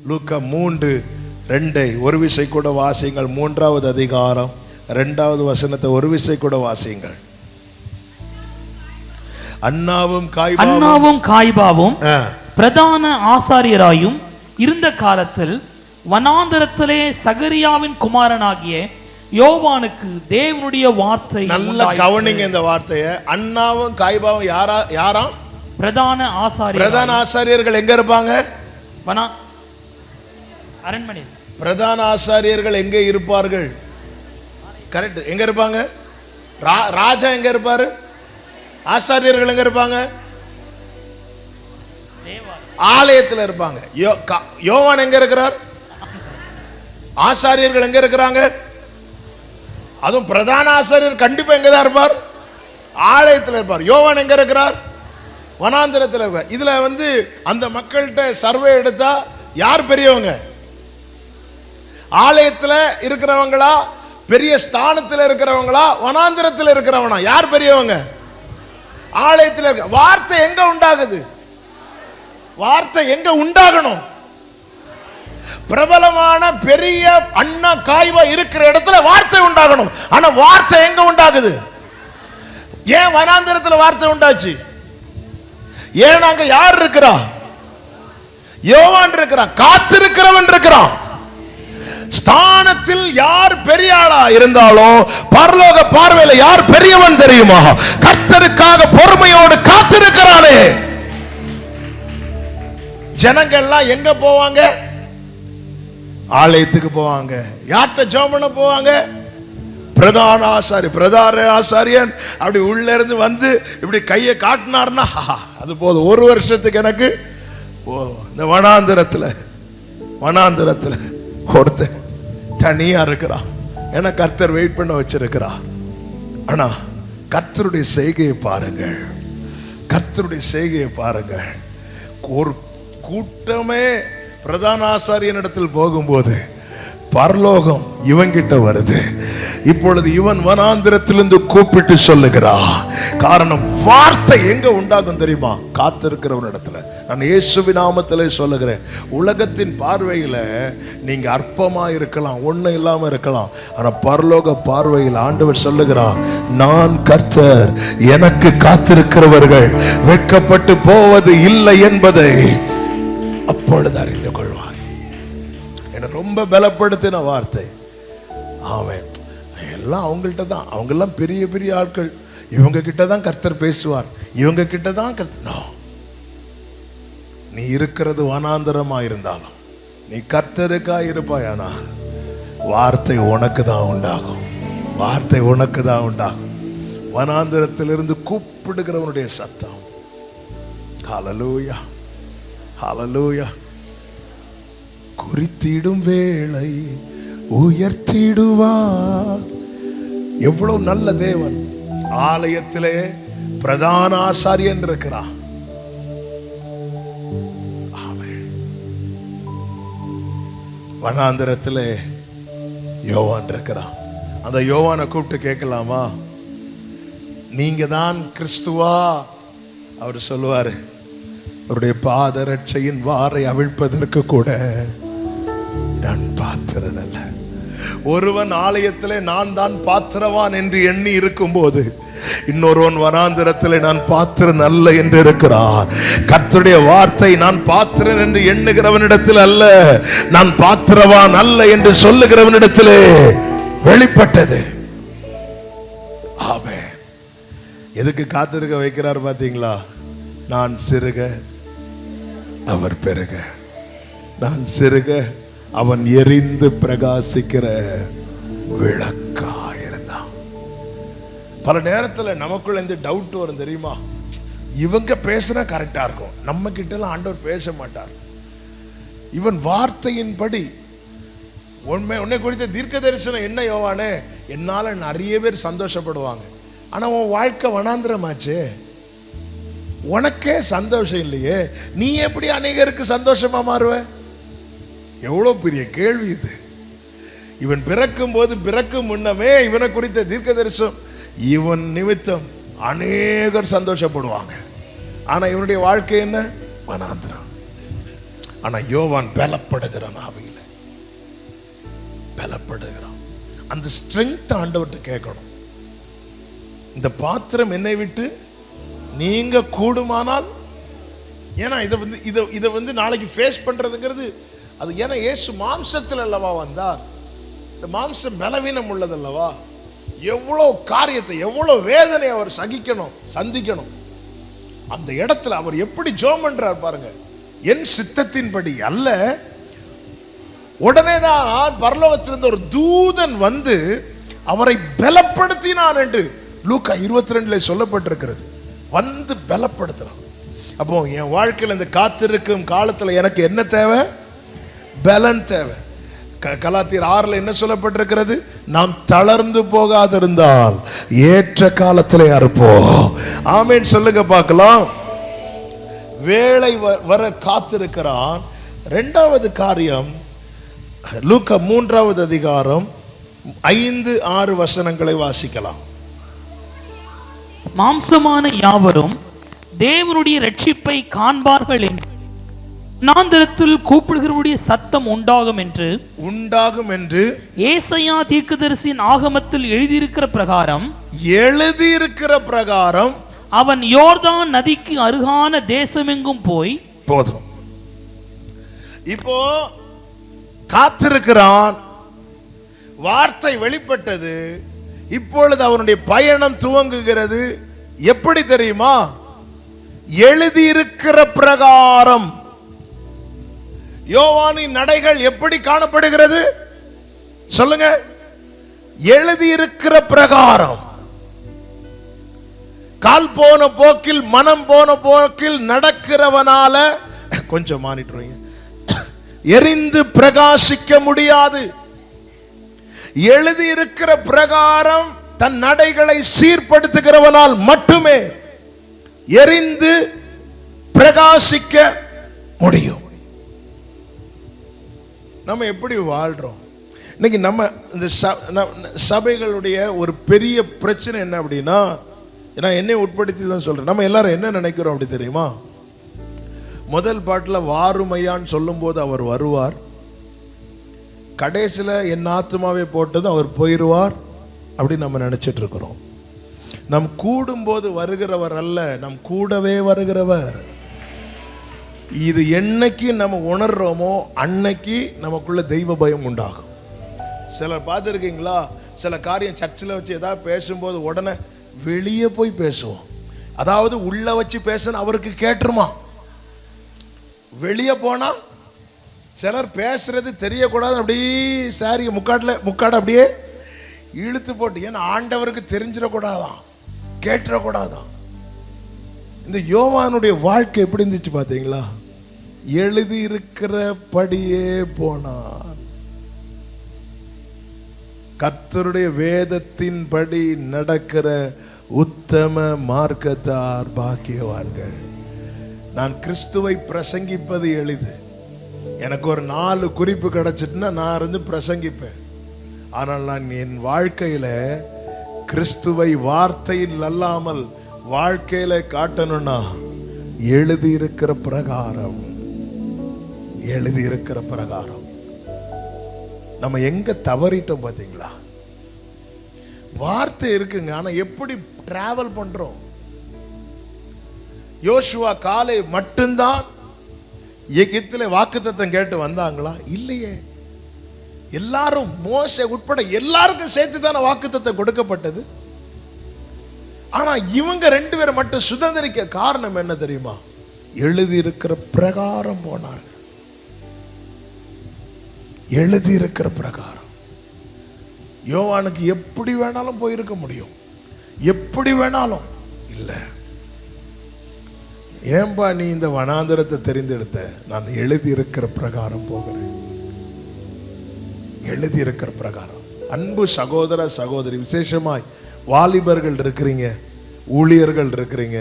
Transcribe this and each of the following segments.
லூக்கா 3:2 ஒரு விசை கூட வாசியுங்கள். 3வது அதிகாரம் 2வது வசனத்தை ஒரு விசை கூட வாசியுங்கள். அன்னாவும் காய்பாவும் பிரதான ஆசாரியராயும் இருந்த காலத்தில் வனாந்தரத்திலே சகரியாவின் குமாரனாகிய யோவானுக்கு தேவனுடைய வார்த்தை. நல்ல கவனிங்க இந்த வார்த்தையை. அன்னாவும் காய்பாவும் யாராம்? பிரதான ஆசாரியர்கள். எங்க இருப்பாங்க? அரண்மனை. பிரதான ஆசாரியர்கள் எங்க இருப்பார்கள்? கரெக்ட். எங்க இருப்பாங்க? ராஜா எங்க இருப்பாரு? ஆசாரியர்கள் எங்க இருப்பாங்க? ஆலயத்தில் இருப்பாங்க. யோவான் எங்க இருக்கிறார்? ஆசாரியர்கள் எங்க இருக்கிறாங்க? அதுவும் பிரதான ஆசாரியர் கண்டிப்பா எங்க தான் இருப்பார்? ஆலயத்தில் இருப்பார். யோவான் எங்க இருக்கிறார்? வனாந்திரத்தில் இருப்பார். இதுல அந்த மக்கள்கிட்ட சர்வே எடுத்தா யார் பெரியவங்க? ஆலயத்தில் இருக்கிறவங்களா, பெரிய ஸ்தானத்தில் இருக்கிறவங்களா, வனாந்திரத்தில் இருக்கிறவனா? யார் பெரியவங்க? ஆலயத்தில் இருக்க. வார்த்தை எங்க உண்டாகுது? வார்த்தை எங்க உண்டாகணும்? பிரபலமான பெரிய அண்ணா காய்வா இருக்கிற இடத்துல வார்த்தை உண்டாகணும். ஆனா வார்த்தை எங்க உண்டாகுது? ஏன் வனாந்திரத்தில் வார்த்தை உண்டாச்சு? ஏன் அங்க யார் இருக்கிறா? யோவான் இருக்கிறான். காத்திருக்கிறவன் இருக்கிறான். ஸ்தானத்தில் யார் பெரிய ஆளா இருந்தாலும் பரலோக பார்வையில யார் பெரியவன் தெரியுமா? கர்த்தருக்காக பொறுமையோடு காத்திருக்கிறானே. ஜனங்கள்லாம் எங்க போவாங்க? ஆலயத்துக்கு போவாங்க. யார்கிட்ட ஜெபம் பண்ண போவாங்க? பிரதான ஆசாரியன் அப்படி உள்ள இருந்து இப்படி கையை காட்டினார்னா அது போதும். ஒரு வருஷத்துக்கு எனக்கு இந்த வனாந்திரத்துல ஒருத்தன் தனியா இருக்கிறான். ஏன்னா கர்த்தர் வெயிட் பண்ண வச்சிருக்கிறா. ஆனா கர்த்தருடைய செய்கையை பாருங்கள். ஒரு கூட்டமே பிரதான ஆசாரியன் இடத்தில் போகும்போது பரலோகம் இவன்கிட்ட வருது. இப்பொழுது இவன் வனாந்திரத்திலிருந்து கூப்பிட்டு சொல்லுகிறா. காரணம் வார்த்தை எங்க உண்டாகும் தெரியுமா? காத்திருக்கிறவன் இடத்துல. நான் இயேசுவின் நாமத்திலே சொல்லுகிறேன். உலகத்தின் பார்வையில நீங்க அற்பமா இருக்கலாம், ஒண்ணும் இல்லாம இருக்கலாம். ஆனா பரலோக பார்வையில் ஆண்டவர் சொல்லுகிறார், நான் கர்த்தர், எனக்கு காத்திருக்கிறவர்கள் வெட்கப்பட்டு போவது இல்லை என்பதை அப்பொழுது அறிந்து கொள்வார். என்ன ரொம்ப பலப்படுத்தின வார்த்தை. ஆமென். எல்லாம் அவங்கள்ட்ட தான். அவங்க எல்லாம் பெரிய பெரிய ஆட்கள். இவங்க கிட்ட தான் கர்த்தர் பேசுவார். இவங்க கிட்ட தான் கர்த்தர். நீ இருக்கிறது வனாந்தரமா இருந்தாலும் நீ கர்த்தருக்கா இருப்பாயானால் வார்த்தை உனக்கு தான் உண்டாகும். வனாந்தரத்திலிருந்து கூப்பிடுகிறவனுடைய சத்தம். ஹல்லேலூயா, ஹல்லேலூயா. குறித்திடும் வேளை உயர்த்திடுவார். எவ்வளவு நல்ல தேவன். ஆலயத்திலே பிரதான ஆசாரியன் இருக்கிறார். வனாந்திரத்திலே யோவான் இருக்கிறான். அந்த யோவானை கூப்பிட்டு கேட்கலாமா, நீங்க தான் கிறிஸ்துவா? அவர் சொல்லுவாரு, அவருடைய பாதரட்சையின் வாரை அவிழ்ப்பதற்கு கூட நான் பாத்திரன் அல்ல. ஒருவன் ஆலயத்திலே நான் தான் பாத்திரவான் என்று எண்ணி இருக்கும் போது இன்னொருவன் வனாந்திரத்திலே நான் பாத்திரன் அல்ல என்று இருக்கிறான். கர்த்தருடைய வார்த்தை நான் பாத்திரன் என்று எண்ணுகிறவனிடத்தில் அல்ல, நான் பாத்திரவான் அல்ல என்று சொல்லுகிறவனிடத்திலே வெளிப்பட்டது. ஆமென். எதுக்கு காத்திருக்க வைக்கிறார் பாத்தீங்களா? நான் சிறுக அவர் பெருக, நான் சிறுக அவன் எரிந்து பிரகாசிக்கிற விளக்கா இருந்தான். பல நேரத்தில் நமக்குள்ள இந்த டவுட் வரும் தெரியுமா? இவங்க பேசுனா கரெக்டா இருக்கும், நம்ம கிட்ட எல்லாம் ஆண்டவர் பேச மாட்டார். இவன் வார்த்தையின்படி உன்னை குறித்த தீர்க்க தரிசனம் என்ன யோவானே? என்னால நிறைய பேர் சந்தோஷப்படுவாங்க. ஆனா உன் வாழ்க்கை வனாந்திரமாச்சே, உனக்கே சந்தோஷம் இல்லையே, நீ எப்படி அநேகருக்கு சந்தோஷமா மாறுவ? எவ்வளவு பெரிய கேள்வி இது. இவன் பிறக்கும் போது, பிறக்கும் முன்னமே இவனை குறித்த தீர்க்க தரிசனம், இவன் நிமித்தம் அநேகர் சந்தோஷப்படுவாங்க. ஆனா இவனுடைய வாழ்க்கை என்ன? வனாந்திரம். ஆனா யோவான் பலப்படுகிறான், ஆவியில பலப்படுகிறான். அந்த ஸ்ட்ரென்த் ஆண்டவர்கிட்ட கேட்கணும். இந்த பாத்திரம் என்னை விட்டு நீங்க கூடுமானால், ஏன்னா இதை வந்து நாளைக்கு ஃபேஸ் பண்றதுங்கிறது அது. ஏன்னா இயேசு மாம்சத்தில் அல்லவா வந்தார். இந்த மாம்சம் பலவீனம் உள்ளதல்லவா. எவ்வளோ காரியத்தை, எவ்வளோ வேதனை அவர் சந்திக்கணும். அந்த இடத்துல அவர் எப்படி ஜெபம் பண்றார் பாருங்க. என் சித்தத்தின்படி அல்ல. உடனே தான் பரலோகத்திலிருந்து ஒரு தூதன் வந்து அவரை பலப்படுத்தினான் என்று லூக்கா 22 சொல்லப்பட்டிருக்கிறது. வந்து பலப்படுத்தினான். அப்போ என் வாழ்க்கையில் இந்த காத்திருக்கும் காலத்தில் எனக்கு என்ன தேவை? பலன் தேவை. கலாத்தியர் 6 என்ன சொல்லப்பட்டிருக்கிறது? நாம் தளர்ந்து போகாதிருந்தால் ஏற்ற காலத்திலே அறுப்போம். ஆமென் சொல்லுங்க பார்க்கலாம். வேளை வர காத்திருக்கிறான். இரண்டாவது காரியம், லூக்கா 3வது அதிகாரம் 5-6 வசனங்களை வாசிக்கலாம். மாம்சமான யாவரும் தேவனுடைய ரட்சிப்பை காண்பார்கள் என்று வனாந்திரத்தில் கூப்பிடுகிறவருடைய சத்தம் உண்டாகும் என்று ஏசாயா தீர்க்கதரிசியின் ஆகமத்தில் எழுதியிருக்கிற பிரகாரம் அவன் யோர்தான் நதிக்கு அருகான தேசமெங்கும் போய் போதும். இப்போ காத்திருக்கிறான். வார்த்தை வெளிப்பட்டது. இப்பொழுது அவனுடைய பயணம் துவங்குகிறது. எப்படி தெரியுமா? எழுதியிருக்கிற பிரகாரம். யோவானின் நடைகள் எப்படி காணப்படுகிறது சொல்லுங்க? எழுதியிருக்கிற பிரகாரம். கால் போன போக்கில், மனம் போன போக்கில் நடக்கிறவனால கொஞ்சம் மானிட்டுருங்க, எரிந்து பிரகாசிக்க முடியாது. எழுதியிருக்கிற பிரகாரம் தன் நடைகளை சீர்படுத்துகிறவனால் மட்டுமே எரிந்து பிரகாசிக்க முடியும். நம்ம எப்படி வாழ்றோம் இன்னைக்கு? நம்ம இந்த சபைகளுடைய ஒரு பெரிய பிரச்சனை என்ன அப்படின்னா, நான் என்னை உட்படுத்தி தான் சொல்றேன், நம்ம எல்லாரும் என்ன நினைக்கிறோம் அப்படி தெரியுமா? முதல் பாட்டில் வாருமையான்னு சொல்லும் போது அவர் வருவார், கடைசியில் என் ஆத்துமாவே போட்டது அவர் போயிடுவார் அப்படின்னு நம்ம நினைச்சிட்டு இருக்கிறோம். நம் கூடும்போது வருகிறவர் அல்ல, நம் கூடவே வருகிறவர். இது என்னைக்கு நம்ம உணர்றோமோ அன்னைக்கு நமக்குள்ள தெய்வ பயம் உண்டாகும். சிலர் பார்த்துருக்கீங்களா, சில காரியம் சர்ச்சில் வச்சு ஏதாவது பேசும்போது உடனே வெளியே போய் பேசுவோம். அதாவது உள்ள வச்சு பேசணும் அவருக்கு கேட்டுருமா. வெளியே போனா சிலர் பேசுறது தெரியக்கூடாது, அப்படியே சாரி முக்காடு அப்படியே இழுத்து போட்டு, ஏன்னா ஆண்டவருக்கு தெரிஞ்சிடக்கூடாதான், கேட்டுறக்கூடாதான். இந்த யோவானுடைய வாழ்க்கை எப்படி இருந்துச்சு பார்த்தீங்களா? எழுதி இருக்கிறபடியே போனான். கர்த்தருடைய வேதத்தின்படி நடக்கிற உத்தம மார்க்கத்தார் பாக்கியவான்கள். நான் கிறிஸ்துவை பிரசங்கிப்பது எளிது. எனக்கு ஒரு 4 குறிப்பு கிடைச்சிட்டுன்னா நான் இருந்து பிரசங்கிப்பேன். ஆனால் நான் என் வாழ்க்கையில கிறிஸ்துவை வார்த்தையில் அல்லாமல் வாழ்க்கையில காட்டணும்னா எழுதியிருக்கிற பிரகாரம், எழுதியிருக்கிற பிரகாரம். நம்ம எங்க தவறிட்டோம் பாத்தீங்களா? வார்த்தை இருக்குங்க, ஆனா எப்படி டிராவல் பண்றோம்? யோசுவா காலை மட்டும்தான் எகிப்திலே வாக்குத்தத்தம் கேட்டு வந்தாங்களா? இல்லையே. எல்லாரும், மோசே உட்பட எல்லாருக்கும் சேர்த்து தானே வாக்குத்தத்தம் கொடுக்கப்பட்டது. ஆனா இவங்க 2 பேரை மட்டும் சுதந்திரிக்க காரணம் என்ன தெரியுமா? எழுதி இருக்கிற பிரகாரம் போனார்கள். எழுதி இருக்கிற பிரகாரம். யோவானுக்கு எப்படி வேணாலும் போயிருக்க முடியும், எப்படி வேணாலும். இல்ல, ஏன்பா நீ இந்த வனாந்தரத்தை தெரிந்தெடுத்த? நான் எழுதி இருக்கிற பிரகாரம் போகிறேன். எழுதி இருக்கிற பிரகாரம். அன்பு சகோதர சகோதரி, விசேஷமாய் வாலிபர்கள் இருக்கிறீங்க, ஊழியர்கள் இருக்கிறீங்க,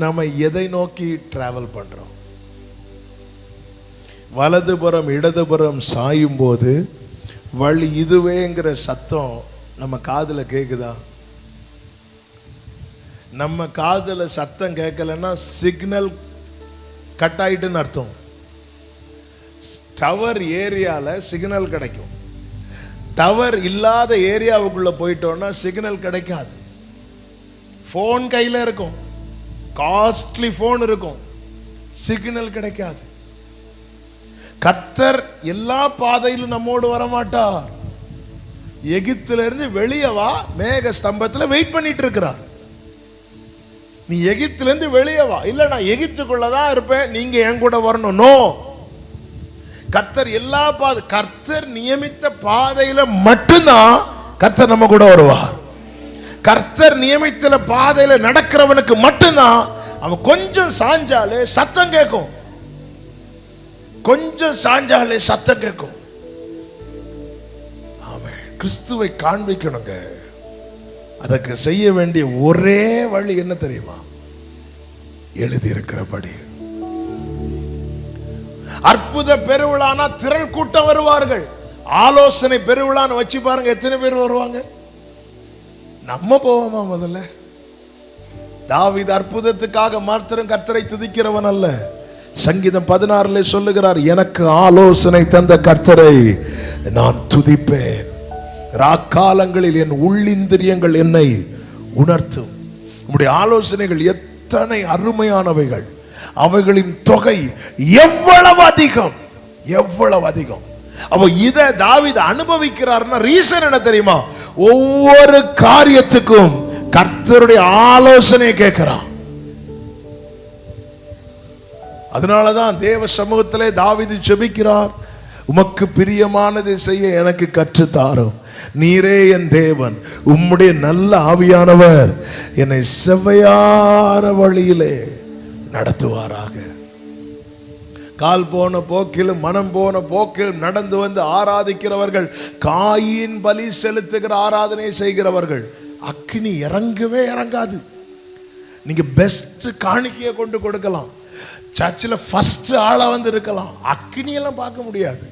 நம்ம எதை நோக்கி டிராவல் பண்றோம்? வலதுபுறம் இடதுபுறம் சாயும் போது வழி இதுவேங்கிற சத்தம் நம்ம காதுல கேக்குதா? நம்ம காதுல சத்தம் கேட்கலன்னா சிக்னல் கட் ஆயிட்டுன்னு அர்த்தம். டவர் ஏரியால சிக்னல் கிடைக்கும். டவர் இல்லாத ஏரியாவுக்குள்ள போயிட்டோம்னா சிக்னல் கிடைக்காது. போன் கையில இருக்கும், காஸ்ட்லி போன் இருக்கும், சிக்னல் கிடைக்காது. கர்த்தர் எல்லா பாதையிலும் நம்மோடு வரமாட்டார். எகிப்தில இருந்து வெளியே வா, மேக ஸ்தம்பத்தில் வெயிட் பண்ணிட்டு இருக்கிறார். நீ எகிப்தில இருந்து வெளியே வா. இல்ல நான் எகிப்துக்குள்ளதான் இருப்பேன், நீங்க என் கூட வரணும். நோ, கர்த்தர் எல்லா பாதை, கர்த்தர் நியமித்த பாதையில மட்டும்தான் கர்த்தர் நம்ம கூட வருவார். கர்த்தர் நியமித்த பாதையில நடக்கிறவனுக்கு மட்டும்தான் அவன் கொஞ்சம் சாஞ்சாலே சத்தம் கேட்கும். கொஞ்சம் சாஞ்சாலே சத்தம் கேட்கும். ஆமென். கிறிஸ்துவை காண்பிக்கணுங்க. அதற்கு செய்ய வேண்டிய ஒரே வழி என்ன தெரியுமா? எழுதி இருக்கிறபடி. அற்புத பெருவிழானா திரள் கூட்டம் வருவார்கள். ஆலோசனை பெருவிழான்னு வச்சு பாருங்க, எத்தனை பேர் வருவாங்க? நம்ம போவோமா? முதல்ல தாவீது அற்புதத்துக்காக மாத்திரம் கர்த்தரை துதிக்கிறவன் அல்ல. சங்கீதம் 16 சொல்லுகிறார், எனக்கு ஆலோசனை தந்த கர்த்தரை நான் துதிப்பேன். ராக்காலங்களில் என் உள்ளிந்திரியங்கள் என்னை உணர்த்தும். உம்முடைய ஆலோசனைகள் எத்தனை அருமையானவைகள், அவைகளின் தொகை எவ்வளவு அதிகம், எவ்வளவு அதிகம். அப்ப இதை தாவீது அனுபவிக்கிறார்னா ரீசன் என்ன தெரியுமா? ஒவ்வொரு காரியத்துக்கும் கர்த்தருடைய ஆலோசனை கேட்கிறான். அதனாலதான் தேவ சமூகத்திலே தாவீது ஜெபிக்கிறார், உமக்கு பிரியமானதை செய்ய எனக்கு கற்றுத்தாரும். நீரே என் தேவன், உம்முடைய நல்ல ஆவியானவர் என்னை செவ்வையான வழியிலே நடத்துவாராக. கால் போன போக்கிலும் மனம் போன போக்கிலும் நடந்து வந்து ஆராதிக்கிறவர்கள், காயின் பலி செலுத்துகிற ஆராதனை செய்கிறவர்கள், அக்கினி இறங்கவே இறங்காது. நீங்க பெஸ்ட் காணிக்கையை கொண்டு கொடுக்கலாம், சர்ச்சில் ஃபர்ஸ்ட் ஆளா வந்து இருக்கலாம், அக்கினியெல்லாம் பார்க்க முடியாது.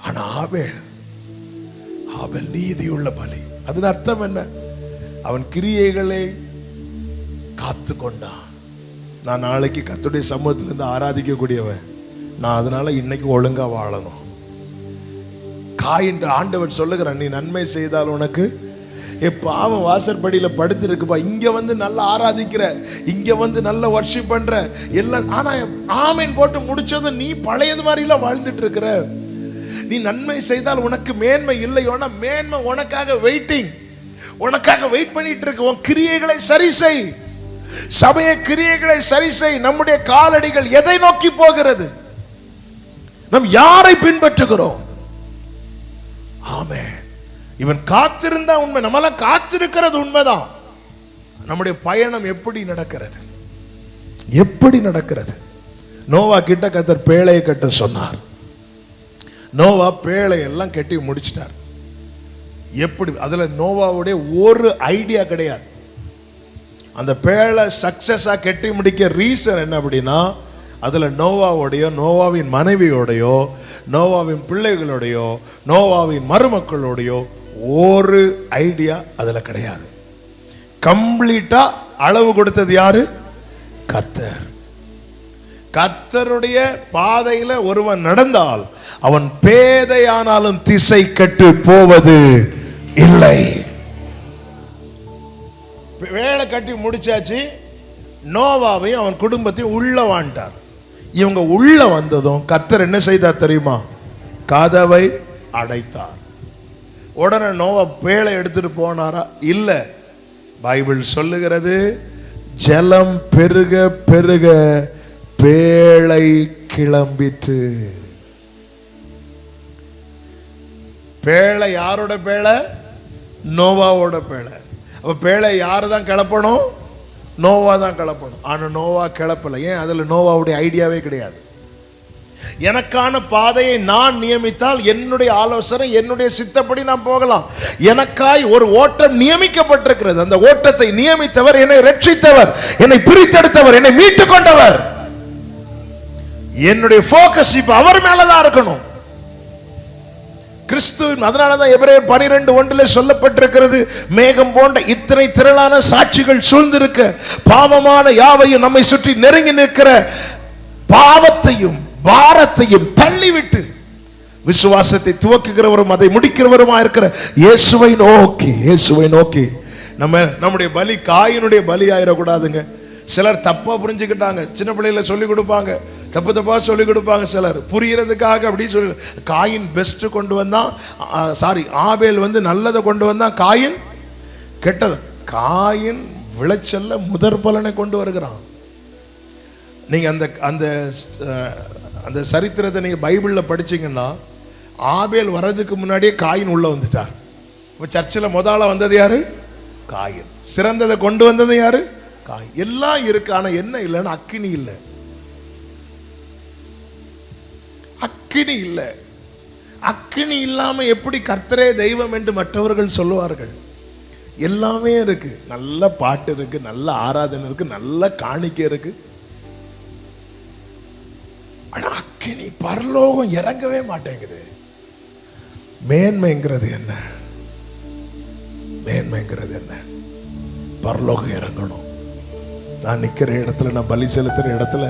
ஆனா ஆபேல் நீதியுள்ள பலி. அதன் அர்த்தம் என்ன? அவன் கிரியைகளை காத்து கொண்டான். நான் நாளைக்கு கர்த்தருடைய சமூகத்திலிருந்து ஆராதிக்கக்கூடியவன், நான் அதனால இன்னைக்கு ஒழுங்கா வாழணும். காயின் ஆண்டவர் சொல்லுகிறான், நீ நன்மை செய்தால் உனக்கு பாவம் வாசற்படியில படுத்து இருக்குப்பா, இங்க வந்து நல்லா ஆராதிக்கிற, இங்க வந்து நல்ல வர்ஷிப் பண்ற எல்லாம், ஆனா ஆமேன் போட்டு முடிச்சது நீ பழையது மாதிரிலாம் வாழ்ந்துட்டு இருக்கிற. நீ நன்மை செய்தால் உனக்கு மேன்மை இல்லையோனா மேன்மை உனக்காக வெயிட்டிங், உனக்காக வெயிட் பண்ணிட்டு இருக்கு. உன் கிரியைகளை சரி செய், சபைய கிரியைகளை சரி செய். நம்முடைய காலடிகள் எதை நோக்கி போகிறது? நம் யாரை பின்பற்றுகிறோம்? ஆமென். இவன் காத்திருந்தா உண்மை, நம்மளாம் காத்திருக்கிறது உண்மைதான். நம்முடைய பயணம் எப்படி நடக்கிறது? எப்படி நடக்கிறது? நோவா கிட்ட கர்த்தர் பேழையை கட்ட சொன்னார். நோவா பேழை எல்லாம் கட்டி முடிச்சிட்டார். எப்படி? அதுல நோவாவுடைய ஒரு ஐடியா கிடையாது. அந்த பேழை சக்சஸா கட்டி முடிக்க ரீசன் என்ன அப்படின்னா, அதுல நோவாவுடையோ நோவாவின் மனைவியோடையோ நோவாவின் பிள்ளைகளோடையோ நோவாவின் மருமக்களோடையோ ஒரு ஐடியா அதுல கிடையாது. கம்ப்ளீட்டா அளவு கொடுத்தது யாரு? கர்த்தர். கர்த்தருடைய பாதையில ஒருவன் நடந்தால் அவன் பேதையானாலும் திசை கெட்டு போவது இல்லை. வேலை கட்டி முடிச்சாச்சு. நோவாவையும் அவன் குடும்பத்தையும் உள்ள வாண்டார். இவங்க உள்ள வந்ததும் கர்த்தர் என்ன செய்தார் தெரியுமா? கதவை அடைத்தார். உடனே நோவா பேழை எடுத்துட்டு போனாரா? இல்ல. பைபிள் சொல்லுகிறது, ஜலம் பெருக பெருக பேழை கிளம்பிற்று. பேழை யாரோட பேழை? நோவாவோட பேழை. அப்ப பேழை யாரு தான் கிளப்பணும்? நோவா தான் கிளப்பணும். ஆனா நோவா கிளப்பல. ஏன்? அதுல நோவாவுடைய ஐடியாவே கிடையாது. எனக்கான பாதையை நான் நியமித்தால் என்னுடைய ஆலோசனை என்னுடைய சித்தப்படி நான் போகலாம். எனக்காய் ஒரு ஓட்டம் நியமிக்கப்பட்டிருக்கிறது. அந்த ஓட்டத்தை நியமித்தவர், என்னை ரட்சித்தவர், என்னை பிரித்தெடுத்தவர், என்னை மீட்டுக் கொண்டவர். என்னுடைய போக்கஸ் இப்ப அவர் மேலதான் இருக்கணும், கிறிஸ்துவின். அதனாலதான் எபிரேயர் 12:1 சொல்லப்பட்டிருக்கிறது, மேகம் போன்ற இத்தனை திரளான சாட்சிகள் சூழ்ந்திருக்க பாவமான யாவையும் நம்மை சுற்றி நெருங்கி நிற்கிற பாவத்தையும் பாரத்தையும் தள்ளிவிட்டு விசுவாசத்தை துவக்குகிறவரும் அதை முடிக்கிறவருமா இருக்கிற இயேசுவை நோக்கி நம்முடைய பலி காயினுடைய பலி ஆயிடக்கூடாதுங்க. சிலர் தப்பா புரிஞ்சுக்கிட்டாங்க. சின்ன பிள்ளைகளை சொல்லி கொடுப்பாங்க, தப்பா சொல்லி கொடுப்பாங்க. சிலர் புரியறதுக்காக அப்படி சொல்லி, காயின் பெஸ்ட் கொண்டு வந்தான், ஆபேல் நல்லதை கொண்டு வந்தான், காயின் கெட்டது. காயின் விளைச்சல்ல முதற் பலனை கொண்டு வருகிறான். நீங்க அந்த சரித்திரத்தை நீங்க பைபிள்ல படிச்சீங்கன்னா, ஆபேல் வர்றதுக்கு முன்னாடியே காயின் உள்ள வந்துட்டார். சர்ச்சில் முதல்ல வந்தது யாரு? காயின். சிறந்ததை கொண்டு வந்தது யாரு? காயின். எல்லாம் இருக்கு, ஆனா என்ன இல்லைன்னா அக்கினி இல்லை. அக்கினி இல்லை. அக்கினி இல்லாம எப்படி கர்த்தரே தெய்வம் என்று மற்றவர்கள் சொல்லுவார்கள்? எல்லாமே இருக்கு. நல்ல பாட்டு இருக்கு, நல்ல ஆராதனை இருக்கு, நல்ல காணிக்கை இருக்கு. ஆனா அக்கினி பரலோகம் இறங்கவே மாட்டேங்குது. மேன்மைங்கிறது என்ன? மேன்மைங்கிறது என்ன? பரலோகம் இறங்கணும். நான் நிக்கிற இடத்துல, நான் பலி செலுத்துற இடத்துல,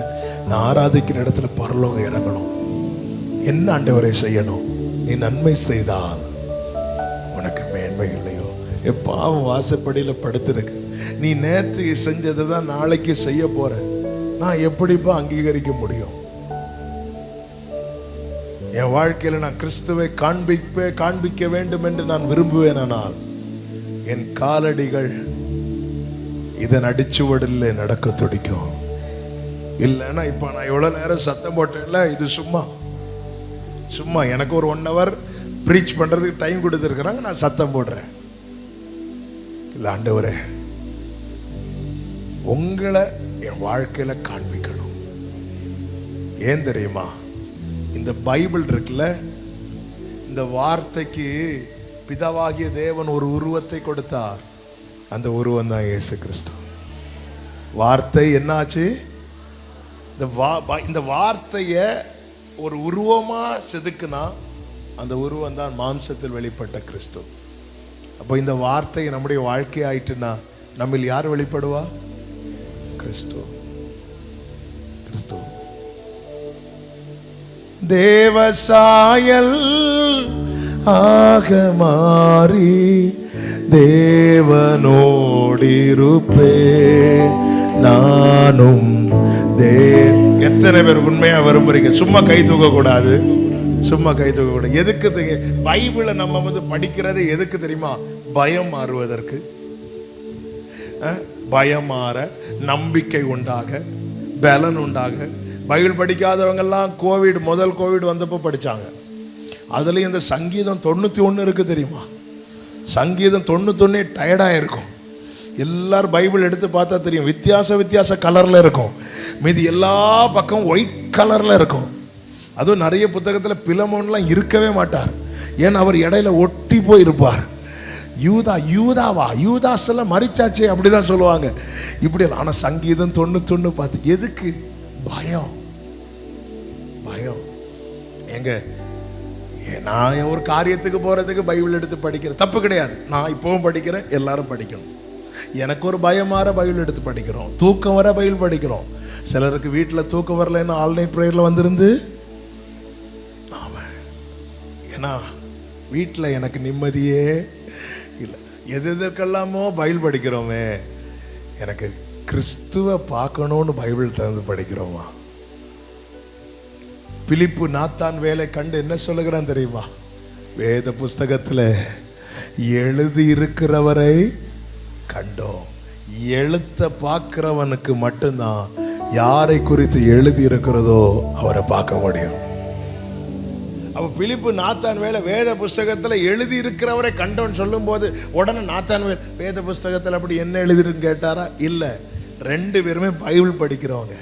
நான் ஆராதிக்கிற இடத்துல பரலோகம் இறங்கணும். என்ன ஆண்டவரை செய்யணும்? நீ நன்மை செய்தால் உனக்கு மேன்மை இல்லையோ? பாவம் வாசப்படியில் படுத்திருக்கு. நீ நேற்று செஞ்சதை தான் நாளைக்கு செய்ய போற. நான் எப்படிப்பா அங்கீகரிக்க முடியும்? என் வாழ்க்கையில் நான் கிறிஸ்துவை காண்பிக்க வேண்டும் என்று நான் விரும்புவேன். ஆனால் என் காலடிகள் இதன் அடிச்சுவடில் நடக்க துடிக்கும். இல்லைன்னா இப்ப நான் எவ்வளவு நேரம் சத்தம் போட்டேன்ல, இது சும்மா எனக்கு ஒரு 1 hour ப்ரீச் பண்றதுக்கு டைம் கொடுத்துருக்குறாங்க, நான் சத்தம் போடுறேன். இல்ல ஆண்டவரே, உங்களை என் வாழ்க்கையில காண்பிக்கணும். ஏன் தெரியுமா? இந்த பைபிள் இருக்குல்ல, இந்த வார்த்தைக்கு பிதாவாகிய தேவன் ஒரு உருவத்தை கொடுத்தார். அந்த உருவம் தான் இயேசு கிறிஸ்து. வார்த்தை என்னாச்சு? இந்த வார்த்தைய ஒரு உருவமா செதுக்குனா அந்த உருவம் தான் மாம்சத்தில் வெளிப்பட்ட கிறிஸ்து. அப்போ இந்த வார்த்தை நம்முடைய வாழ்க்கை ஆயிட்டுனா நம்மில் யார் வெளிப்படுவா? கிறிஸ்து. கிறிஸ்து தேவசாயல் ஆக மாறி தேவனோடிருப்பே நானும் எத்தனை பேர் உண்மையா விரும்புறீங்க? சும்மா கை தூக்க கூடாது, சும்மா கை தூக்க கூடாது. எதுக்கு பைபிளை நம்ம படிக்கிறது எதுக்கு தெரியுமா? பயம் மாறுவதற்கு, பயம் மாற, நம்பிக்கை உண்டாக, பலன் உண்டாக. பைபிள் படிக்காதவங்கெல்லாம் முதல் கோவிட் வந்தப்போ படிச்சாங்க. அதுலயும் இந்த சங்கீதம் 91 இருக்கு தெரியுமா? சங்கீதம் 91 டயர்டா இருக்கும். எல்லாரும் பைபிள் எடுத்து பார்த்தா தெரியும், வித்தியாச கலர்ல இருக்கும். மீதி எல்லா பக்கம் ஒயிட் கலர்ல இருக்கும். அதுவும் நிறைய புத்தகத்தில் பிலமோன்லாம் இருக்கவே மாட்டார். ஏன்னா அவர் இடையில ஒட்டி போயிருப்பார். யூதாஸ் எல்லாம் மறிச்சாச்சே அப்படிதான் சொல்லுவாங்க. இப்படி. ஆனா சங்கீதம் 91 பார்த்து எதுக்கு? பயம். எங்க நான் ஒரு காரியத்துக்கு போறதுக்கு பைபிள் எடுத்து படிக்கிறேன், தப்பு கிடையாது. நான் இப்பவும் படிக்கிறேன், எல்லாரும் படிக்கணும். எனக்கு ஒரு பயம் மாற பைபிள் எடுத்து படிக்கிறோம், தூக்கம் வர பைபிள் படிக்கிறோம். சிலருக்கு வீட்டில் தூக்கம் வரலன்னு ஆல் நைட் ப்ரேயர்ல வந்திருந்து, ஏன்னா வீட்டில் எனக்கு நிம்மதியே இல்லை. எதற்கெல்லாமோ பைபிள் படிக்கிறோமே, எனக்கு கிறிஸ்துவை பார்க்கணும்னு பைபிள் தந்து படிக்கிறோமா? பிலிப்பு நாத்தான் வேலை கண்டு என்ன சொல்லுகிறான் தெரியுமா? வேத புஸ்தகத்தில் எழுதி இருக்கிறவரை கண்டோம். எழுத்த பார்க்கிறவனுக்கு மட்டும்தான் யாரை குறித்து எழுதி இருக்கிறதோ அவரை பார்க்க முடியும். அப்ப பிலிப்பு நாத்தான் வேலை வேத புஸ்தகத்தில் எழுதி இருக்கிறவரை கண்டோன்னு சொல்லும் போது உடனே நாத்தான் வேலை வேத புஸ்தகத்தில் அப்படி என்ன எழுதிருன்னு கேட்டாரா? இல்லை. 2 பேருமே பைபிள் படிக்கிறவங்க.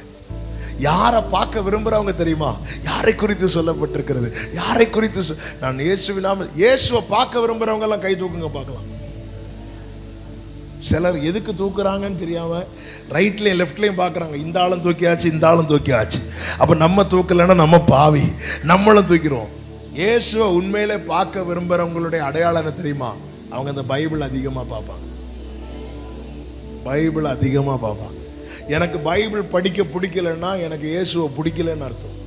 யாரை பார்க்க விரும்புறவங்க தெரியுமா? யாரை குறித்து சொல்லப்பட்டிருக்கிறது, யாரை குறித்து நான் இயேசுவை பார்க்க விரும்புறவங்க எல்லாம் கை தூக்குங்க பார்க்கலாம். சிலர் எதுக்கு தூக்குறாங்கன்னு தெரியாம ரைட்லயும் லெஃப்ட்லயும் பார்க்குறாங்க. இந்த ஆளும் தூக்கியாச்சு, இந்த ஆளும் தூக்கியாச்சு. அப்போ நம்ம தூக்கலைன்னா நம்ம பாவி, நம்மளும் தூக்கிறோம். இயேசுவை உண்மையிலே பார்க்க விரும்புறவங்களுடைய அடையாளம் தெரியுமா? அவங்க அந்த பைபிள் அதிகமாக பார்ப்பாங்க. பைபிள் அதிகமாக பார்ப்பாங்க. எனக்கு பைபிள் படிக்க பிடிக்கலன்னா எனக்கு இயேசுவை பிடிக்கலன்னு அர்த்தம்.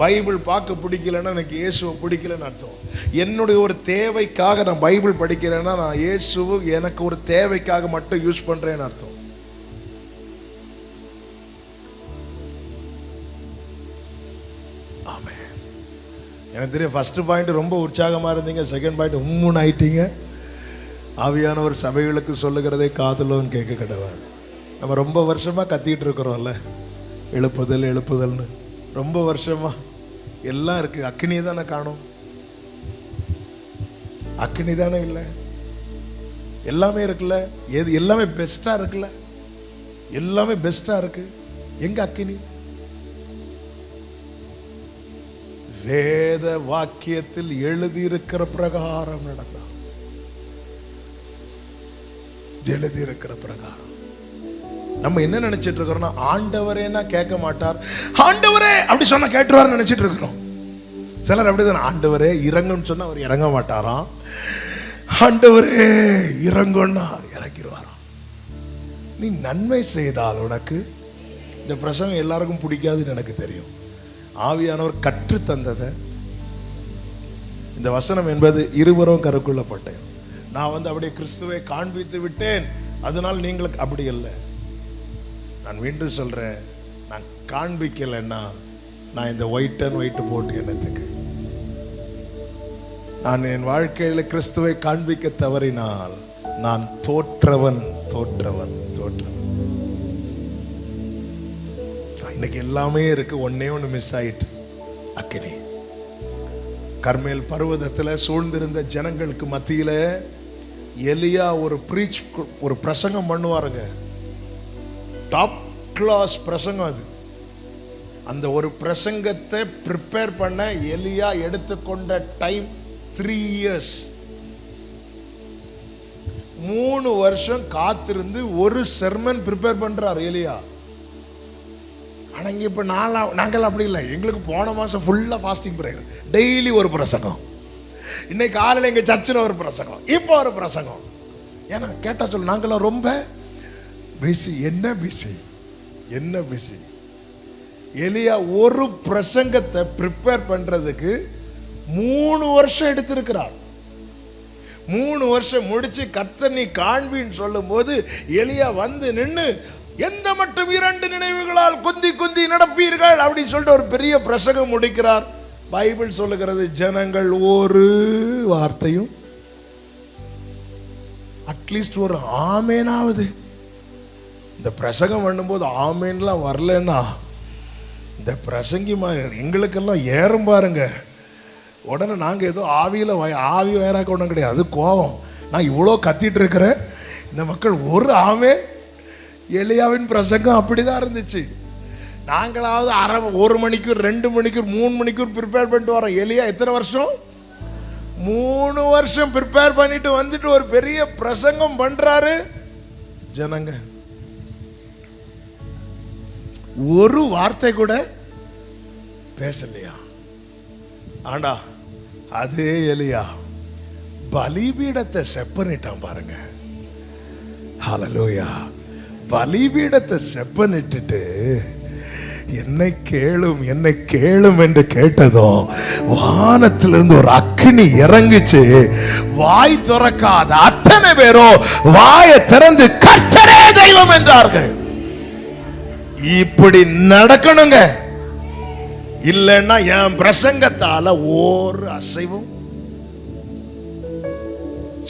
பைபிள் பார்க்க பிடிக்கலன்னா எனக்கு இயேசுவை பிடிக்கலன்னு அர்த்தம். என்னுடைய ஒரு தேவைக்காக நான் பைபிள் படிக்கிறேன்னா நான் இயேசுவை எனக்கு ஒரு தேவைக்காக மட்டும் யூஸ் பண்றேன்னு அர்த்தம். எனக்கு தெரியும் ஃபர்ஸ்ட் பாயிண்ட் ரொம்ப உற்சாகமாக இருந்தீங்க, செகண்ட் பாயிண்ட் உம்முன்னு ஆயிட்டீங்க. ஆவியானவர் சபைகளுக்கு சொல்லுகிறதே காதுலோன்னு கேட்க கடவுள். நம்ம ரொம்ப வருஷமாக கத்திட்டு இருக்கிறோம்ல, எழுப்புதல் எழுப்புதல்னு ரொம்ப வருஷமா எல்லாம் இருக்கு. அக்னி தானே காணும், அக்னி தானே இல்லை, எல்லாமே இருக்குல்ல, எது எல்லாமே பெஸ்டா இருக்குல்ல, எல்லாமே பெஸ்டா இருக்கு. எங்க அக்னி? வேத வாக்கியத்தில் எழுதியிருக்கிற பிரகாரம் நடந்தான், எழுதியிருக்கிற பிரகாரம். நம்ம என்ன நினைச்சிட்டு இருக்கிறோம்னா ஆண்டவரேன்னா கேட்க மாட்டார், ஆண்டவரே அப்படி சொன்னா கேட்டுருவார் நினைச்சிட்டு இருக்கிறோம். சிலர் அப்படிதான், ஆண்டவரே இறங்குன்னு சொன்னா அவர் இறங்க மாட்டாராம், ஆண்டவரே இறங்குன்னா இறங்கிடுவாராம். நீ நன்மை செய்தால் உனக்கு, இந்த பிரசங்கம் எல்லாருக்கும் பிடிக்காதுன்னு எனக்கு தெரியும். ஆவியானவர் கற்று தந்ததை, இந்த வசனம் என்பது இருவரும் கருக்குள்ளப்பட்டேன். நான் அப்படியே கிறிஸ்துவை காண்பித்து விட்டேன், அதனால் நீங்களுக்கு அப்படி இல்லை. நான் மீண்டும் சொல்றேன், நான் காண்பிக்கலைன்னா நான் இந்த ஒயிட் அண்ட் ஒயிட் போட்டு என்னத்துக்கு? நான் என் வாழ்க்கையில் கிறிஸ்துவை காண்பிக்க தவறினால் நான் தோற்றவன் தோற்றவன் தோற்றவன். இன்னைக்கு எல்லாமே இருக்கு, ஒன்னே ஒன்று மிஸ் ஆயிட்டு, அக்கினி. கர்மேல் பர்வதத்தில் சூழ்ந்திருந்த ஜனங்களுக்கு மத்தியில எலியா ஒரு பிரசங்கம் பண்ணுவாருங்க, டாப் கிளாஸ் பிரசங்கம் அது. அந்த ஒரு பிரசங்கத்தை ப்ரிப்பேர் பண்ண எலியா எடுத்துக்கொண்ட டைம் 3 years. 3 வருஷம் காத்திருந்து ஒரு செர்மன் ப்ரிப்பேர் பண்றார் எலியா. ஆனால் இப்போ நாங்கள் அப்படி இல்லை, எங்களுக்கு போன மாதம் ஃபுல்லாக ஃபாஸ்டிங் ப்ரேயர், டெய்லி ஒரு பிரசங்கம். இன்னைக்கு காலையில் எங்கள் சர்ச்சில் ஒரு பிரசங்கம், இப்போ ஒரு பிரசங்கம். ஏன்னா கேட்டால் சொல்ல, நாங்களாம் ரொம்ப பிஸி. என்ன பிஸி, என்ன பிஸி? எலியா ஒரு பிரசங்கத்தை ப்ரிப்பேர் பண்ணுறதுக்கு 3 வருஷம் எடுத்திருக்கிறார். 3 வருஷம் முடிச்சு கர்த்தர் நீ காண்பின்னு சொல்லும் போது எலியா வந்து நின்று, எந்த மட்டும் 2 நினைவுகளால் குந்தி குந்தி நடப்பீர்கள் அப்படின்னு சொல்லிட்டு ஒரு பெரிய பிரசங்கம் முடிக்கிறார். பைபிள் சொல்லுகிறது, ஜனங்கள் ஒரு வார்த்தையும், அட்லீஸ்ட் ஒரு ஆமேனாவது, இந்த பிரசங்கம் பண்ணும்போது ஆமேன்லாம் வரலன்னா இந்த பிரசங்கி எங்களுக்கெல்லாம் ஏறும் பாருங்க. உடனே நாங்கள் ஏதோ ஆவி வயராக்க ஒன்றும் கிடையாது, அது கோபம். நான் இவ்வளோ கத்திட்டு இருக்கிறேன், இந்த மக்கள் ஒரு ஆமேன். எலியாவின் பிரசங்கம் அப்படிதான் இருந்துச்சு. நாங்களாவது 1 மணிக்கூர் 2 மணிக்கூர் 3 மணிக்கூர் ப்ரிப்பேர் பண்ணிட்டு வரோம். எலியா எத்தனை வருஷம்? 3 வருஷம் ப்ரிப்பேர் பண்ணிட்டு வந்துட்டு ஒரு பெரிய பிரசங்கம் பண்றாரு. ஜனங்க ஒரு வார்த்தை கூட பேசலையா? ஆண்டா அதே எலியா பலிபீடத்தை செப்பனிட்டான் பாருங்க. ஹல்லேலூயா. பலிபீடத்தை செப்பனிட்டு என்னை கேளும் என்னை கேளும் என்று கேட்டதும் வானத்திலிருந்து ஒரு அக்கினி இறங்குச்சு. வாய் திறக்காத அத்தனை பேரும் வாயை திறந்து கர்த்தரே தெய்வம் என்றார்கள். இப்படி நடக்கணுங்க, இல்லைன்னா என் பிரசங்கத்தால ஒரு அசைவும்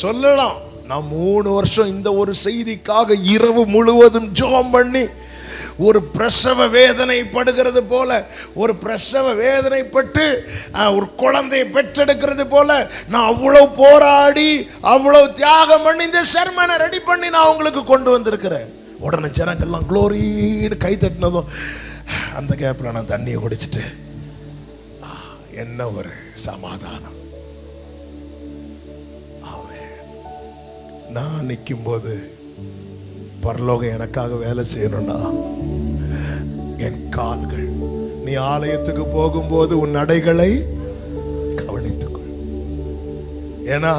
சொல்லலாம். நான் 3 வருஷம் இந்த ஒரு செய்திக்காக இரவு முழுவதும் ஜெபம் பண்ணி, ஒரு பிரசவ வேதனை படுகிறது போல, ஒரு பிரசவ வேதனைப்பட்டு ஒரு குழந்தையை பெற்றெடுக்கிறது போல நான் அவ்வளவு போராடி அவ்வளவு தியாகம் பண்ணி இந்த சர்மனை ரெடி பண்ணி நான் உங்களுக்கு கொண்டு வந்திருக்கிறேன். உடனே ஜனங்கள்லாம் க்ளோரின்னு கை தட்டினதும் அந்த கேப்ல நான் தண்ணியை குடிச்சிட்டு என்ன ஒரு சமாதானம். நான் நிற்கும் போது பரலோகம் எனக்காக வேலை செய்யணும்னா என் கால்கள், நீ ஆலயத்துக்கு போகும்போது உன் நடைகளை கவனித்துக்கொள். ஏன்னா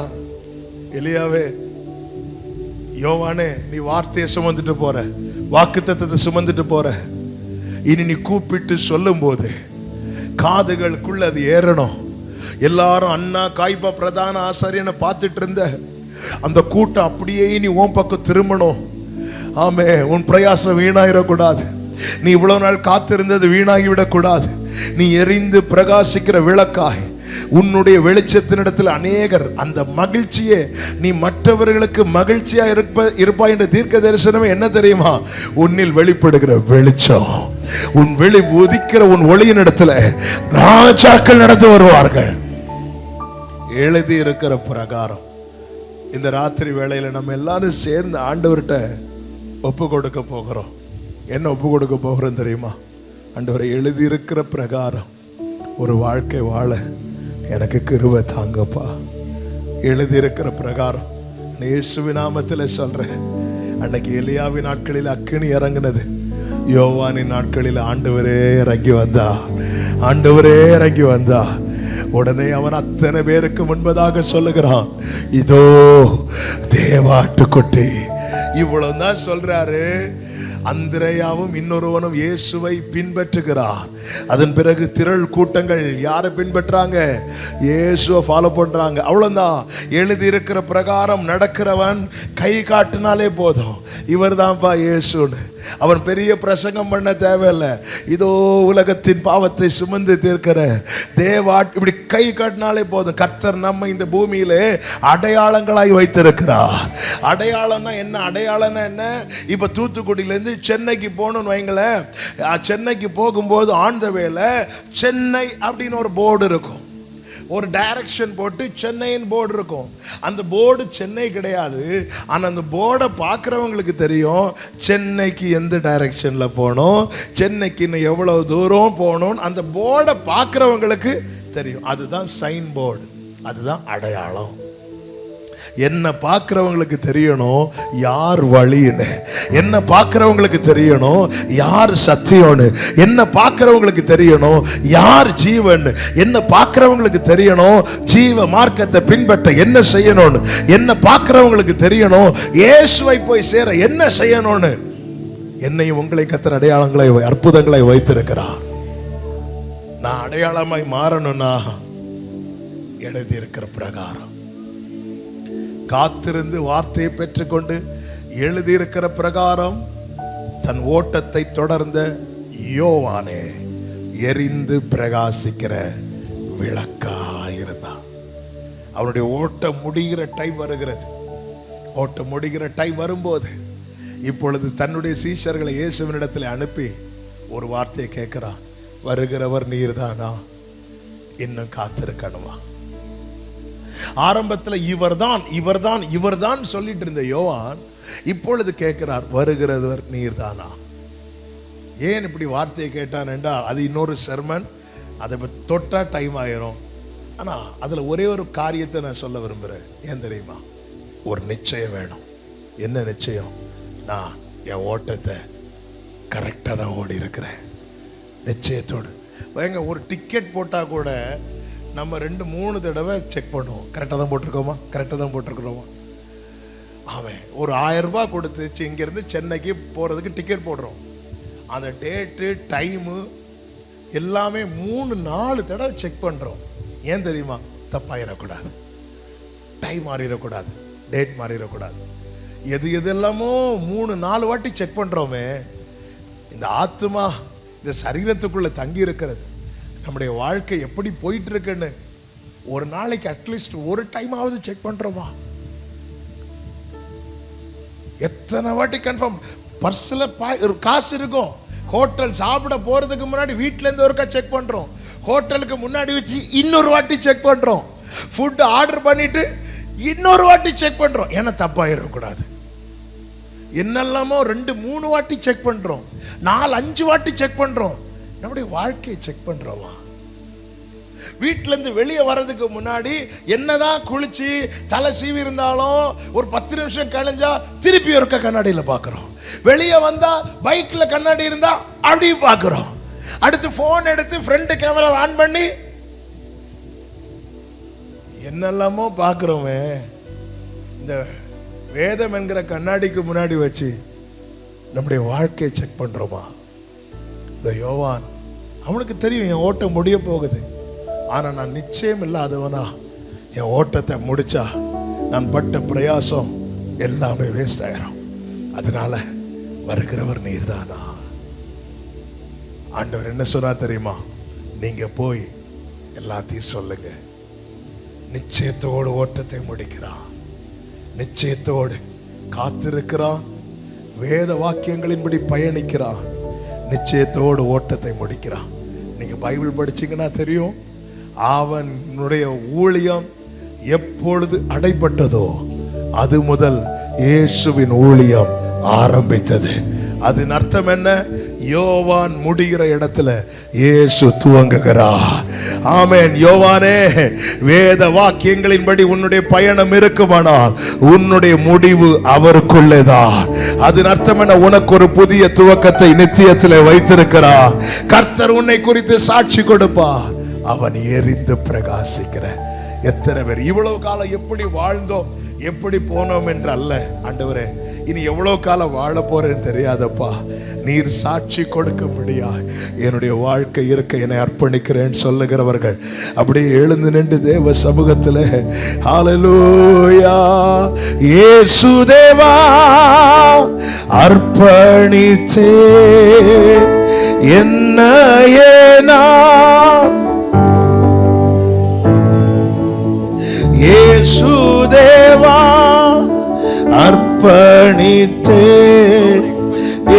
எலியாவே, யோவானே, நீ வார்த்தையை சுமந்துட்டு போற, வாக்குத்தத்தத்தை சுமந்துட்டு போற. இனி நீ கூப்பிட்டு சொல்லும் போது காதுகளுக்குள்ள அது ஏறணும். எல்லாரும் அண்ணா காய்பா பிரதான ஆசாரியனை பார்த்துட்டு இருந்த அந்த கூட்டம் அப்படியே நீ உன் பக்கம் திரும்பணும். ஆமே, உன் பிரயாசம் வீணாயிடக்கூடாது. நீ இவ்வளவு நாள் காத்திருந்தது வீணாகி விடக்கூடாது. நீ எரிந்து பிரகாசிக்கிற விளக்காய் உன்னுடைய வெளிச்சத்தினிடத்தில் அநேகர் அந்த மகிழ்ச்சியே நீ மற்றவர்களுக்கு மகிழ்ச்சியா இருப்பாய் என்ற தீர்க்க தரிசனமே என்ன தெரியுமா? உன்னில் வெளிப்படுகிற வெளிச்சம், உன் வெளி உதிக்கிற உன் ஒளியின் இடத்துல ராஜாக்கள் நடந்து வருவார்கள். எழுதி இருக்கிற பிரகாரம் இந்த ராத்திரி வேளையில நம்ம எல்லாரும் சேர்ந்து ஆண்டவர்கிட்ட ஒப்பு கொடுக்க போகிறோம். என்ன ஒப்பு கொடுக்க போகிறோம் தெரியுமா? ஆண்டவரை, எழுதி இருக்கிற பிரகாரம் ஒரு வாழ்க்கை வாழ எனக்கு கிருபை தாங்கப்பா. எழுதி இருக்கிற பிரகாரம் இயேசுவின் நாமத்தில் சொல்றேன். அன்னைக்கு எலியாவின் நாட்களில் அக்கினி இறங்கினது, யோவானின் நாட்களில் ஆண்டவரே இறங்கி வந்தா. ஆண்டவரே இறங்கி வந்தா. உடனே அவன் அத்தனை பேருக்கு முன்பதாக சொல்லுகிறான், இதோ தேவாட்டுக்குட்டி. இவ்வளவுதான் சொல்றாரு. அந்திரேயாவும் இன்னொருவனும் இயேசுவை பின்பற்றுகிறார். அதன் பிறகு திரள் கூட்டங்கள் யாரை பின்பற்றாங்க? இயேசுவை ஃபாலோ பண்றாங்க. அவ்வளவுதான். எழுதி இருக்கிற பிரகாரம் நடக்கிறவன் கை காட்டினாலே போதும், இவர் தான்ப்பா இயேசுன்னு. அவன் பெரிய பிரசங்கம் பண்ண தேவையில்லை. இதோ உலகத்தின் பாவத்தை சுமந்து தீர்க்கிற தேவா, இப்படி கை காட்டினாலே போதும். கர்த்தர் நம்ம இந்த பூமியிலே அடையாளங்களாய் வைத்திருக்கிறார். அடையாளம்னா என்ன? அடையாளம்னா என்ன? இப்ப தூத்துக்குடியிலேருந்து சென்னைக்கு போகணும்னு வைங்களேன். சென்னைக்கு போகும்போது ஆன் த வேல சென்னை அப்படின்னு ஒரு போர்டு இருக்கும். ஒரு டைரக்ஷன் போட்டு சென்னையின் போர்டு இருக்கும். அந்த போர்டு சென்னை கிடையாது. ஆனால் அந்த போர்டை பார்க்குறவங்களுக்கு தெரியும் சென்னைக்கு எந்த டைரக்ஷனில் போகணும், சென்னைக்கு இன்னும் எவ்வளோ தூரம் போகணும். அந்த போர்டை பார்க்குறவங்களுக்கு தெரியும். அதுதான் சைன் போர்டு, அதுதான் அடையாளம். என்ன பார்க்கிறவங்களுக்கு தெரியணும் யார் வழின்னு, என்ன பார்க்கிறவங்களுக்கு தெரியணும் யார் சத்தியம்னு, என்ன பார்க்கிறவங்களுக்கு தெரியணும் யார் ஜீவன், என்ன பார்க்கிறவங்களுக்கு தெரியணும் ஜீவ மார்க்கத்தை பின்பற்ற என்ன செய்யணும்னு, என்ன பார்க்கிறவங்களுக்கு தெரியணும் இயேசுவை போய் சேர என்ன செய்யணும்னு. என்னையும் உங்களை கர்த்தர் அடையாளங்களை அற்புதங்களை வைத்திருக்கிறார். நான் அடையாளமாய் மாறணும்னா எழுதி இருக்கிற பிரகாரம் காத்திருந்து வார்த்தையை பெற்றுக்கொண்டு எழுதியிருக்கிற பிரகாரம் தன் ஓட்டத்தை தொடர்ந்த யோவானே எரிந்து பிரகாசிக்கிற விளக்காயிருந்தான். அவனுடைய ஓட்டம் முடிகிற டைம் வருகிறது. ஓட்டம் முடிகிற டைம் வரும்போது இப்பொழுது தன்னுடைய சீஷர்களை இயேசுவினிடத்தில் அனுப்பி ஒரு வார்த்தையை கேட்கிறான். வருகிறவர் நீர்தானா? இன்னும் காத்திருக்கணுமா? ஆரம்பத்தில் இவர்தான் இவர்தான் இவர்தான் சொல்லிட்டு இருந்த யோவான் இப்பொழுது கேட்கிறார், வருகிறவர் நீர்தானா? ஏன் இப்படி வார்த்தையை கேட்டான் என்றால் அது இன்னொரு செர்மன், அதை தொட்டா டைம் ஆயிரும். ஆனா அதுல ஒரே ஒரு காரியத்தை நான் சொல்ல விரும்புறேன். ஏன் தெரியுமா? ஒரு நிச்சயம் வேணும். என்ன நிச்சயம்? நான் என் ஓட்டத்தை கரெக்டாக தான் ஓடி இருக்கிறேன். நிச்சயத்தோடு பயங்க. ஒரு டிக்கெட் போட்டா கூட நம்ம 2-3 தடவை செக் பண்ணுவோம். கரெக்டாக தான் போட்டிருக்கோமா, கரெக்டாக தான் போட்டிருக்கிறோமா. அவன் ஒரு 1000 ரூபாய் கொடுத்து இங்கேருந்து சென்னைக்கு போகிறதுக்கு டிக்கெட் போடுறோம். அந்த டேட்டு டைமு எல்லாமே 3-4 தடவை செக் பண்ணுறோம். ஏன் தெரியுமா? தப்பாயிடக்கூடாது, டைம் மாறிடக்கூடாது, டேட் மாறிடக்கூடாது. எதெல்லாமோ 3-4 வாட்டி செக் பண்ணுறோமே. இந்த ஆத்மா இந்த சரீரத்துக்குள்ளே தங்கி இருக்கிறது, நம்முடைய வாழ்க்கை எப்படி போயிட்டு இருக்குன்னு ஒரு நாளைக்கு அட்லீஸ்ட் ஒரு டைம் ஆவது செக் பண்றோமா? எத்தனை வாட்டி கன்ஃபார்ம்? பர்ஸ்ல காசு இருக்கும், ஹோட்டல் சாப்பிட போறதுக்கு முன்னாடி வீட்டுல இருந்து ஒருக்கா செக் பண்றோம், ஹோட்டலுக்கு முன்னாடி வச்சு இன்னொரு வாட்டி செக் பண்றோம், ஃபுட் ஆர்டர் பண்ணிட்டு இன்னொரு வாட்டி செக் பண்றோம். ஏன்னா தப்பாயிடக்கூடாது. என்னெல்லாமோ 2-3 வாட்டி செக் பண்றோம், 4-5 வாட்டி செக் பண்றோம். நம்முடைய வாழ்க்கையை செக் பண்றோமா? வீட்டுல இருந்து வெளியே வர்றதுக்கு முன்னாடி என்னதான் குளிச்சு தலை சீவி இருந்தாலும் ஒரு 10 நிமிஷம் கழிஞ்சா திருப்பி ஒருக்க கண்ணாடியில பாக்குறோம். வெளியே வந்தா பைக்ல கண்ணாடி இருந்தா அப்படி பாக்குறோம். அடுத்து போன் எடுத்து ஃப்ரண்ட் கேமரா ஆன் பண்ணி என்னெல்லாமோ பாக்குறோமே. இந்த வேதம் என்கிற கண்ணாடிக்கு முன்னாடி வச்சு நம்முடைய வாழ்க்கையை செக் பண்றோமா? இந்த யோவான், அவனுக்கு தெரியும் என் ஓட்டம் முடிய போகுது, ஆனா நான் நிச்சயம் இல்லாதவனா என் ஓட்டத்தை முடிச்சா நான் பட்ட பிரயாசம் எல்லாமே வேஸ்ட் ஆயிரும். அதனால வருகிறவர் நீர்தானா? ஆண்டவர் என்ன சொன்னா தெரியுமா? நீங்க போய் எல்லாத்தையும் சொல்லுங்க. நிச்சயத்தோடு ஓட்டத்தை முடிக்கிறான், நிச்சயத்தோடு காத்திருக்கிறான், வேத வாக்கியங்களின்படி பயணிக்கிறான், நிச்சயத்தோடு ஓட்டத்தை முடிக்கிறான். நீங்க பைபிள் படிச்சீங்கன்னா தெரியும், அவனுடைய ஊழியம் எப்பொழுது அடைபட்டதோ அது முதல் இயேசுவின் ஊழியம் ஆரம்பித்தது. அதன் அர்த்தம் என்ன? யோவான் முடிகிற இடத்துல இயேசு துவங்குகிறார். ஆமென். யோவானே, வேத வாக்கியங்களின்படி உன்னுடைய பயணம் இருக்குமானால் உன்னுடைய முடிவு அவருக்குள்ளேதான். அதன் அர்த்தம் என்ன? உனக்கு ஒரு புதிய துவக்கத்தை நித்தியத்தில் வைத்திருக்கிறார். கர்த்தர் உன்னை குறித்து சாட்சி கொடுப்பார். அவன் எரிந்து பிரகாசிக்கிற எத்தனை பேர் இவ்வளவு காலம் எப்படி வாழ்ந்தோம், எப்படி போனோம் என்று அல்ல, ஆண்டவரே இனி எவ்வளவு காலம் வாழ போறேன்னு தெரியாதப்பா, நீர் சாட்சி கொடுக்க முடியாது என்னுடைய வாழ்க்கை இருக்க என்னை அர்ப்பணிக்கிறேன் சொல்லுகிறவர்கள் அப்படியே எழுந்து நின்று தேவ சமூகத்தில் ஹல்லேலூயா இயேசு தேவா அர்ப்பணித்தே என்னையே நான் இயேசு தேவா அர்ப்பணித்தே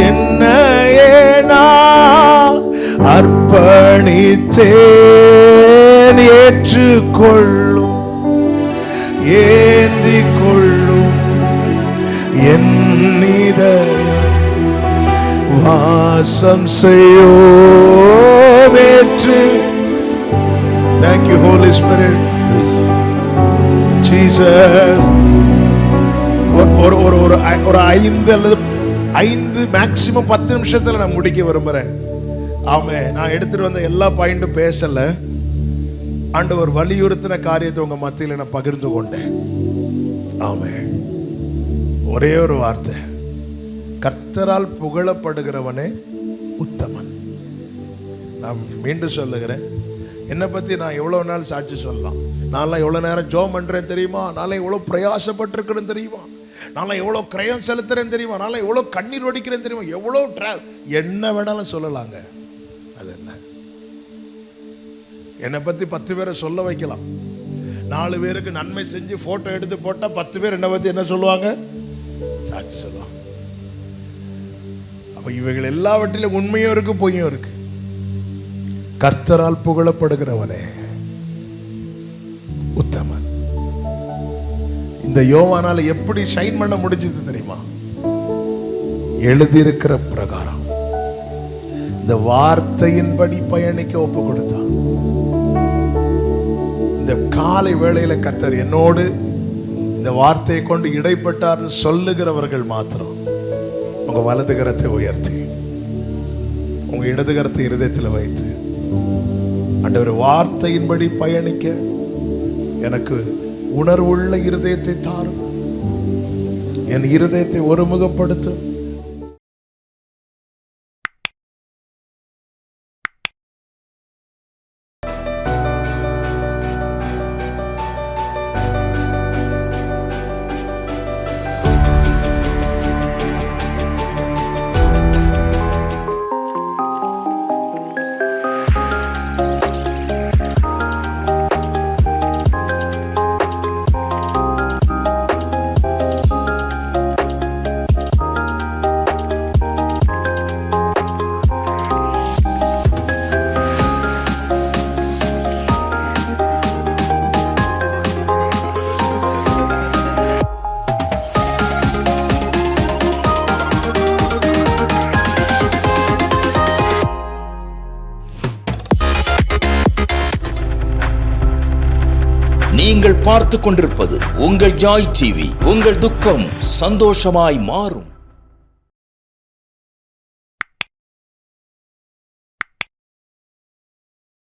என்னையே நான் அர்ப்பணித்தேன். ஏற்றுக்கொள்ளும் ஏந்திக் கொள்ளும் என் இதயம் வாசம் செய்யும் ஏற்று. Thank you Holy Spirit. Jesus. ஒரு 5 அல்லது 5 மேக்சிமம் 10 நிமிஷத்துல நான் முடிக்க விரும்புறேன். ஆமென். நான் எடுத்துட்டு வந்த எல்லா பாயிண்டும் பேசல, ஆண்டவர் வலியுறுத்தின காரியத்தை உங்க மத்தியில நான் பகிர்ந்து கொண்டேன். ஆமென். ஒரே ஒரு வார்த்தை, கர்த்தரால் புகழப்படுகிறவனே உத்தமன். நான் மீண்டும் சொல்லுகிறேன், என்னை பத்தி நான் எவ்வளவு நாள் சாட்சி சொல்லலாம். நான்லாம் எவ்வளவு நேரம் ஜோம் பண்றேன் தெரியுமா? நான்லாம் எவ்வளவு பிரயாசப்பட்டிருக்கிறேன் தெரியுமா? நான்லாம் எவ்வளவு கிரயம் செலுத்துறேன் தெரியுமா? நான்லாம் எவ்வளவு கண்ணீர் வடிக்கிறேன் தெரியுமா? எவ்வளவு என்ன வேணாலும் சொல்லலாங்க. அது என்ன, என்னை பத்தி 10 பேரை சொல்ல வைக்கலாம். 4 பேருக்கு நன்மை செஞ்சு போட்டோ எடுத்து போட்டா 10 பேர் என்னை பத்தி என்ன சொல்லுவாங்க? சாட்சி சொல்லுவாங்க. அப்ப இவைகள் எல்லாவற்றிலும் உண்மையும் இருக்கு, பொய்யும் இருக்கு. கர்த்தரால் புகழப்படுகிறவனே உத்தமன். இந்த யோவானால எப்படி ஷைன் பண்ண முடிஞ்சது தெரியுமா? எழுதியிருக்கிற பிரகாரம் இந்த வார்த்தையின்படி பயணிக்க ஒப்பு கொடுத்தான். இந்த காலை வேளையில கர்த்தர் என்னோடு இந்த வார்த்தையை கொண்டு இடைப்பட்டார்னு சொல்லுகிறவர்கள் மாத்திரம் உங்க வலது கரத்தை உயர்த்தி உங்க இடது கரத்தை இருதயத்தில் வைத்து, ஆண்டவர் வார்த்தையின்படி பயணிக்க எனக்கு உணர்வுள்ள இருதயத்தை தாரும், என் இருதயத்தை ஒருமுகப்படுத்தும். நீங்கள் பார்த்து கொண்டிருப்பது உங்கள் ஜாய் டிவி. உங்கள் துக்கம் சந்தோஷமாய் மாறும்.